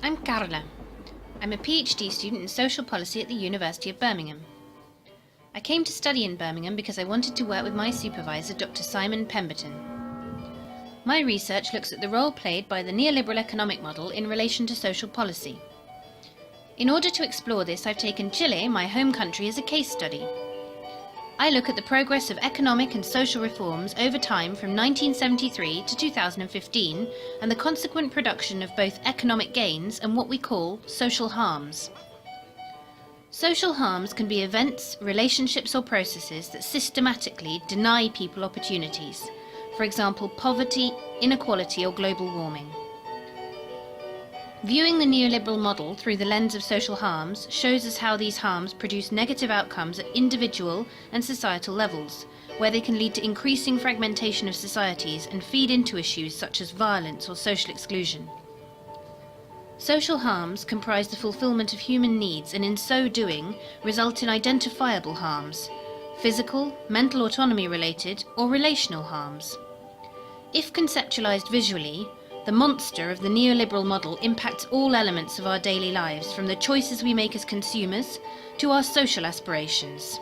I'm Carla. I'm a PhD student in social policy at the University of Birmingham. I came to study in Birmingham because I wanted to work with my supervisor, Dr. Simon Pemberton. My research looks at the role played by the neoliberal economic model in relation to social policy. In order to explore this, I've taken Chile, my home country, as a case study. I look at the progress of economic and social reforms over time from 1973 to 2015 and the consequent production of both economic gains and what we call social harms. Social harms can be events, relationships or processes that systematically deny people opportunities, for example poverty, inequality or global warming. Viewing the neoliberal model through the lens of social harms shows us how these harms produce negative outcomes at individual and societal levels, where they can lead to increasing fragmentation of societies and feed into issues such as violence or social exclusion. Social harms comprise the fulfillment of human needs and in so doing result in identifiable harms, physical, mental autonomy related or relational harms. If conceptualized visually, the monster of the neoliberal model impacts all elements of our daily lives, from the choices we make as consumers to our social aspirations.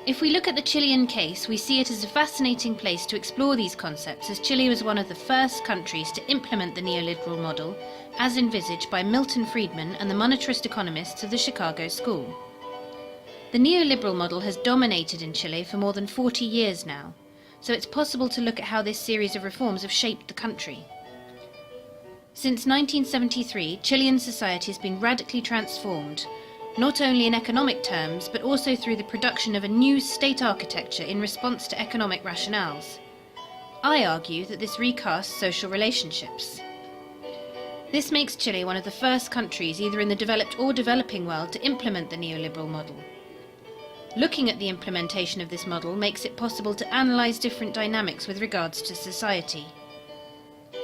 If we look at the Chilean case, we see it as a fascinating place to explore these concepts, as Chile was one of the first countries to implement the neoliberal model as envisaged by Milton Friedman and the monetarist economists of the Chicago School. The neoliberal model has dominated in Chile for more than 40 years now, so it's possible to look at how this series of reforms have shaped the country. Since 1973, Chilean society has been radically transformed, not only in economic terms, but also through the production of a new state architecture in response to economic rationales. I argue that this recasts social relationships. This makes Chile one of the first countries, either in the developed or developing world, to implement the neoliberal model. Looking at the implementation of this model makes it possible to analyse different dynamics with regards to society.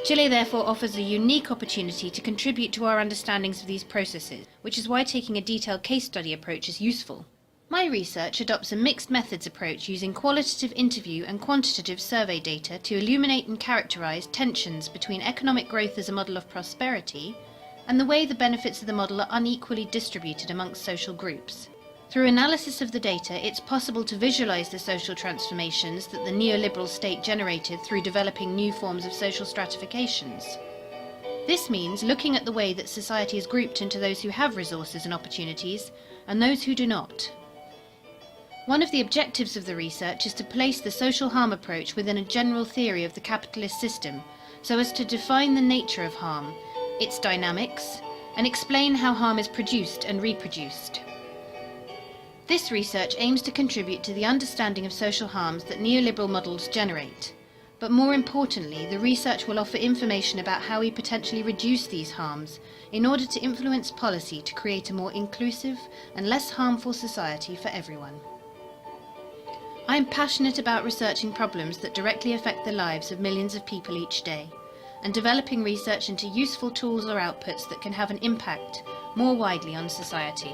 Chile therefore offers a unique opportunity to contribute to our understandings of these processes, which is why taking a detailed case study approach is useful. My research adopts a mixed methods approach using qualitative interview and quantitative survey data to illuminate and characterise tensions between economic growth as a model of prosperity and the way the benefits of the model are unequally distributed amongst social groups. Through analysis of the data, it's possible to visualize the social transformations that the neoliberal state generated through developing new forms of social stratifications. This means looking at the way that society is grouped into those who have resources and opportunities and those who do not. One of the objectives of the research is to place the social harm approach within a general theory of the capitalist system, so as to define the nature of harm, its dynamics, and explain how harm is produced and reproduced. This research aims to contribute to the understanding of social harms that neoliberal models generate. But more importantly, the research will offer information about how we potentially reduce these harms in order to influence policy to create a more inclusive and less harmful society for everyone. I am passionate about researching problems that directly affect the lives of millions of people each day, and developing research into useful tools or outputs that can have an impact more widely on society.